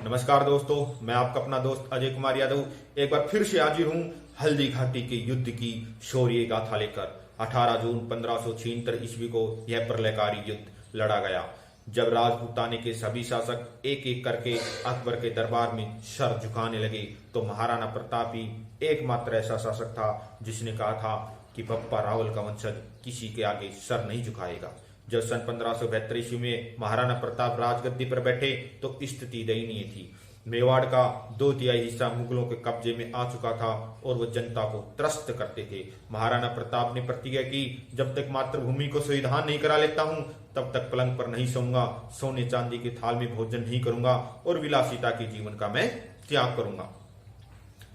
नमस्कार दोस्तों, मैं आपका अपना दोस्त अजय कुमार यादव एक बार फिर से हाजिर हूं हल्दी घाटी के युद्ध की शौर्य गाथा लेकर। 18 जून 1576 ईस्वी को यह प्रलयकारी युद्ध लड़ा गया, जब राजपूताने के सभी शासक एक एक करके अकबर के दरबार में सर झुकाने लगे, तो महाराणा प्रताप ही एकमात्र ऐसा शासक था जिसने कहा था कि बप्पा रावल का वंशज किसी के आगे सर नहीं झुकाएगा। जब सन 1572 ईस्वी में महाराणा प्रताप राजगद्दी पर बैठे तो स्थिति दयनीय थी। मेवाड़ का 2/3 हिस्सा मुगलों के कब्जे में आ चुका था और वो जनता को त्रस्त करते थे। महाराणा प्रताप ने प्रतिज्ञा की, जब तक मातृभूमि को संविधान नहीं करा लेता हूं तब तक पलंग पर नहीं सोऊंगा, सोने चांदी के थाल में भोजन नहीं करूंगा और विलासिता के जीवन का मैं त्याग करूंगा।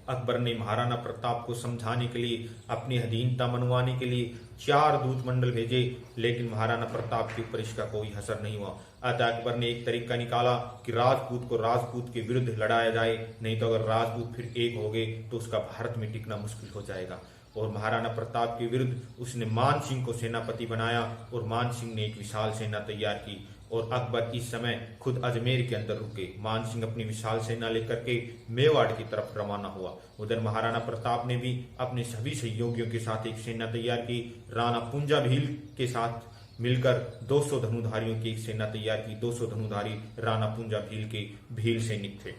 अकबर ने महाराणा प्रताप को समझाने के लिए, अपनी अधीनता मनवाने के लिए 4 दूत मंडल भेजे, लेकिन महाराणा प्रताप के ऊपर इसका कोई असर नहीं हुआ। अतः अकबर ने एक तरीका निकाला कि राजपूत को राजपूत के विरुद्ध लड़ाया जाए, नहीं तो अगर राजपूत फिर एक हो गए तो उसका भारत में टिकना मुश्किल हो जाएगा। और महाराणा प्रताप के विरुद्ध उसने मान सिंह को सेनापति बनाया और मान सिंह ने एक विशाल सेना तैयार की और अकबर इस समय खुद अजमेर के अंदर रुके। मान सिंह अपनी विशाल सेना लेकर के मेवाड़ की तरफ रवाना हुआ। उधर महाराणा प्रताप ने भी अपने सभी सहयोगियों के साथ एक सेना तैयार की। राणा पुंजा भील के साथ मिलकर 200 धनुधारियों की एक सेना तैयार की। 200 धनुधारी राणा पुंजा भील के भील सैनिक थे।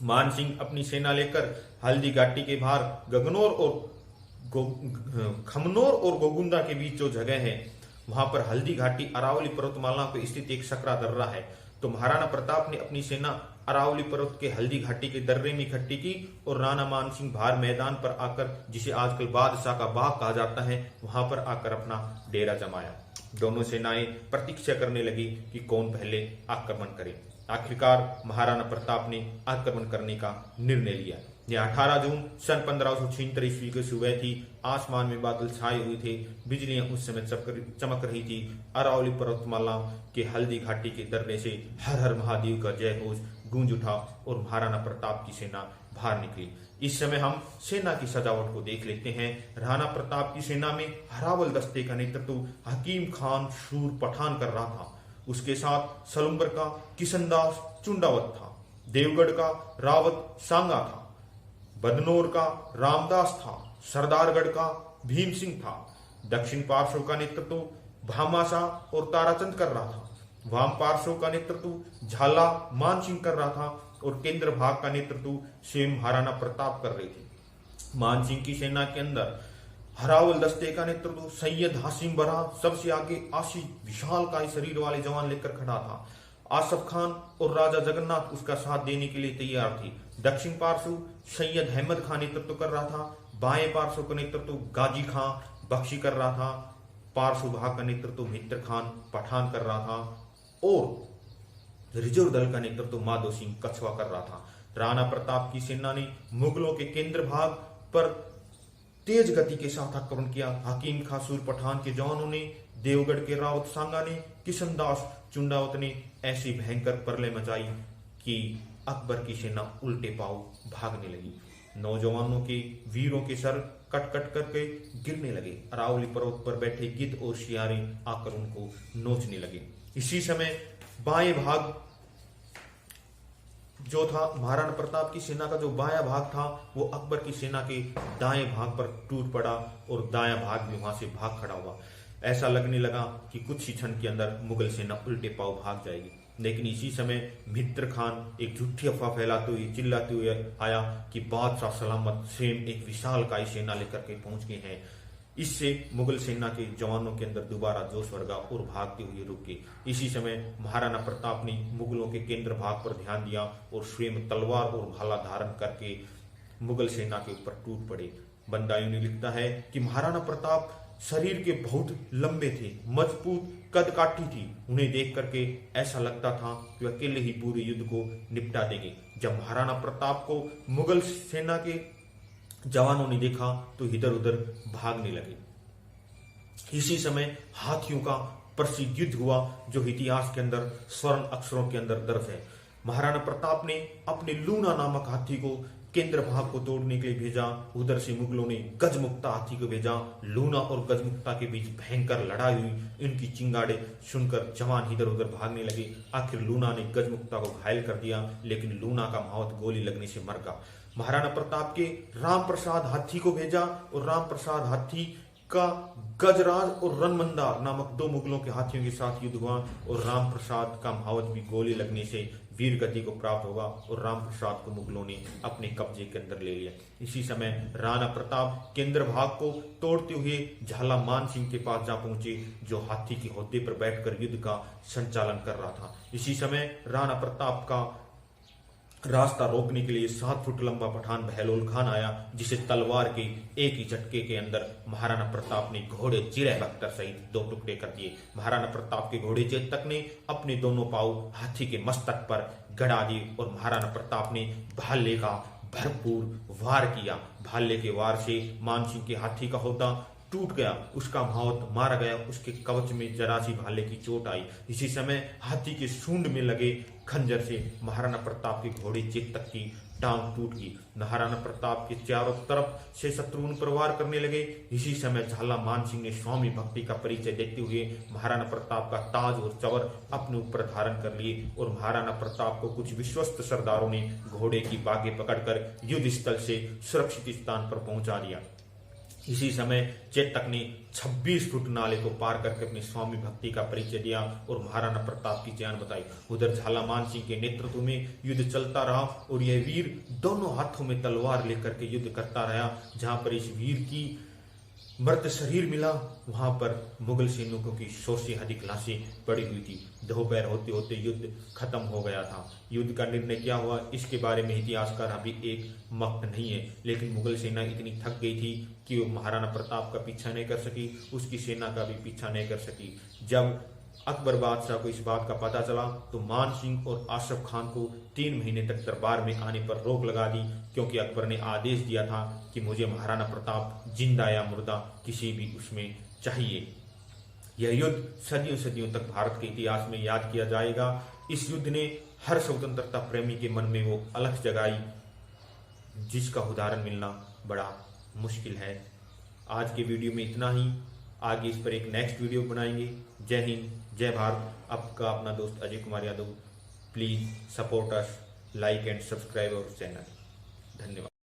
मान सिंह अपनी सेना लेकर हल्दी घाटी के बाहर गगनौर और खमनौर और गोगुंदा के बीच जो जगह है, वहां पर हल्दी घाटी अरावली पर्वतमाला पर स्थित एक सकरा दर्रा है। तो महाराणा प्रताप ने अपनी सेना अरावली पर्वत के हल्दी घाटी के दर्रे में इकट्ठी की और राणा मान सिंह भार मैदान पर आकर, जिसे आजकल बादशाह का बाग कहा जाता है, वहां पर आकर अपना डेरा जमाया। दोनों सेनाएं प्रतीक्षा करने लगी कि कौन पहले आक्रमण करे। आखिरकार महाराणा प्रताप ने आक्रमण करने का निर्णय लिया। यह 18 जून सन 1576 ईस्वी की सुबह थी। आसमान में बादल छाए हुए थे, बिजलियां उस समय चमक रही थी। अरावली पर्वतमाला के हल्दी घाटी के दर्रे से हर हर महादेव का जय घोष गूंज उठा और महाराणा प्रताप की सेना बाहर निकली। इस समय हम सेना की सजावट को देख लेते हैं। राणा प्रताप की सेना में हरावल दस्ते का नेतृत्व हकीम खान शूर पठान कर रहा था। उसके साथ सलुम्बर का किशनदास चुंडावत था, देवगढ़ का रावत सांगा था, बदनौर का रामदास था, सरदारगढ़ का भीम सिंह था। दक्षिण पार्श्व का नेतृत्व भामाशा और ताराचंद कर रहा था। वाम पार्श्व का नेतृत्व झाला मान सिंह कर रहा था और केंद्र भाग का नेतृत्व स्वयं महाराणा प्रताप कर रहे थे। मान सिंह की सेना के अंदर हरावल दस्ते का नेतृत्व सैयद हासिम बरा सबसे आगे आशी विशाल काय शरीर वाले जवान लेकर खड़ा था। आसफ खान और राजा जगन्नाथ उसका साथ देने के लिए तैयार थे। दक्षिण पार्श्व सैयद अहमद खान नेतृत्व कर रहा था। बाएं पार्श्व का नेतृत्व गाजी खान बख्शी कर रहा था। पार्श्व भाग का नेतृत्व मित्र खान पठान कर रहा था और रिजर्व दल का नेतृत्व माधो सिंह कछवा कर रहा था। राणा प्रताप की सेना ने मुगलों के केंद्र भाग पर तेज गति के साथ आक्रमण किया। हकीम खां सूर पठान के जवानों ने, देवगढ़ के रावत सांगा ने, किशनदास चुंडावत ने ऐसी भयंकर प्रलय मचाई कि अकबर की सेना उल्टे पांव भागने लगी। नौजवानों के वीरों के सर कट कट करके गिरने लगे। अरावली पर्वत पर बैठे गिद्ध और शियारे आकर उनको नोचने लगे। इसी समय बाएं भाग जो था, महाराणा प्रताप की सेना का जो बायां भाग था, वो अकबर की सेना के दाएं भाग पर टूट पड़ा और दायां भाग भी वहां से भाग खड़ा हुआ। ऐसा लगने लगा कि कुछ ही क्षण के अंदर मुगल सेना उल्टे पांव भाग जाएगी। लेकिन इसी समय मित्र खान एक झूठी अफवाह फैलाते हुए चिल्लाते हुए आया कि बादशाह सलामत स्वयं एक विशाल काय सेना लेकर के पहुंच गए हैं। इससे मुगल सेना के जवानों के अंदर दोबारा जोश भरगा और भागते हुए रुक गए। इसी समय महाराणा प्रताप ने मुगलों के केंद्र भाग पर ध्यान दिया और स्वयं तलवार और भाला धारण करके मुगल सेना के ऊपर टूट पड़े। बंदायूं ने लिखता है कि महाराणा प्रताप शरीर के बहुत लंबे थे, मजबूत कदकाठी थी। उन्हें देख करके ऐसा लगता था कि अकेले ही पूरे युद्ध को निपटा देंगे। जब महाराणा प्रताप को मुगल सेना के जवानों ने देखा तो इधर उधर भागने लगे। इसी समय हाथियों का प्रसिद्ध युद्ध हुआ जो इतिहास के अंदर स्वर्ण अक्षरों के अंदर दर्ज है। महाराणा प्रताप ने अपने लूना नामक हाथी को केंद्र भाग को तोड़ने के लिए भेजा। उधर से मुगलों ने गजमुक्ता हाथी को भेजा। लूना और गजमुक्ता के बीच भयंकर लड़ाई हुई। इनकी चिंगाड़े सुनकर जवान इधर उधर भागने लगे। आखिर लूना ने गजमुक्ता को घायल कर दिया, लेकिन लूना का मावत गोली लगने से मर गया। महाराणा प्रताप के राम प्रसाद हाथी को भेजा और राम प्रसाद हाथी का गजराज और रणमंदार नामक 2 मुगलों के हाथियों के साथ युद्ध हुआ और राम प्रसाद का मावत भी गोली लगने से वीर गति को प्राप्त होगा और राम प्रसाद को मुगलों ने अपने कब्जे के अंदर ले लिया। इसी समय राणा प्रताप केंद्र भाग को तोड़ते हुए झाला मान सिंह के पास जा पहुंचे, जो हाथी के होद्दे पर बैठकर युद्ध का संचालन कर रहा था। इसी समय राणा प्रताप का रास्ता रोकने के लिए 7 फुट लंबा पठान बहलोल खान आया, जिसे तलवार के एक ही झटके के अंदर महाराणा प्रताप ने घोड़े चिरह बख्तर सहित 2 टुकड़े कर दिए। महाराणा प्रताप के घोड़े चेतक ने अपने दोनों पांव हाथी के मस्तक पर गड़ा दिए और महाराणा प्रताप ने भाले का भरपूर वार किया। भाले के वार से मानसिंह के हाथी का होता टूट गया, उसका मावत मारा गया। उसके कवच में जरा सी भाले की चोट आई। इसी समय हाथी के सूंड में लगे खंजर से महाराणा प्रताप के घोड़े चेतक की टांग टूट गई। महाराणा प्रताप के चारों तरफ से शत्रु उन पर वार करने लगे। इसी समय झाला मान सिंह ने स्वामी भक्ति का परिचय देते हुए महाराणा प्रताप का ताज और चवर अपने ऊपर धारण कर लिए और महाराणा प्रताप को कुछ विश्वस्त सरदारों ने घोड़े की बागें पकड़कर युद्ध स्थल से सुरक्षित स्थान पर पहुंचा दिया। इसी समय चेतक ने 26 फुट नाले को पार करके अपनी स्वामी भक्ति का परिचय दिया और महाराणा प्रताप की जान बताई। उधर झाला मान सिंह के नेतृत्व में युद्ध चलता रहा और यह वीर दोनों हाथों में तलवार लेकर के युद्ध करता रहा। जहां पर इस वीर की मृत शरीर मिला, वहां पर मुगल सैनिकों की 100 से अधिक लाशें पड़ी हुई थी। दोपहर होते होते युद्ध खत्म हो गया था। युद्ध का निर्णय क्या हुआ, इसके बारे में इतिहासकार अभी एक मत नहीं है, लेकिन मुगल सेना इतनी थक गई थी कि वो महाराणा प्रताप का पीछा नहीं कर सकी, उसकी सेना का भी पीछा नहीं कर सकी। जब अकबर बादशाह को इस बात का पता चला तो मान सिंह और आशफ खान को 3 महीने तक दरबार में आने पर रोक लगा दी, क्योंकि अकबर ने आदेश दिया था कि मुझे महाराणा प्रताप जिंदा या मुर्दा किसी भी उसमें चाहिए। यह युद्ध सदियों सदियों तक भारत के इतिहास में याद किया जाएगा। इस युद्ध ने हर स्वतंत्रता प्रेमी के मन में वो अलख जगाई जिसका उदाहरण मिलना बड़ा मुश्किल है। आज के वीडियो में इतना ही। आगे इस पर एक नेक्स्ट वीडियो बनाएंगे। जय हिंद, जय भारत। आपका अपना दोस्त Ajay Kumar Yadav. Please support us, like and subscribe our channel. धन्यवाद।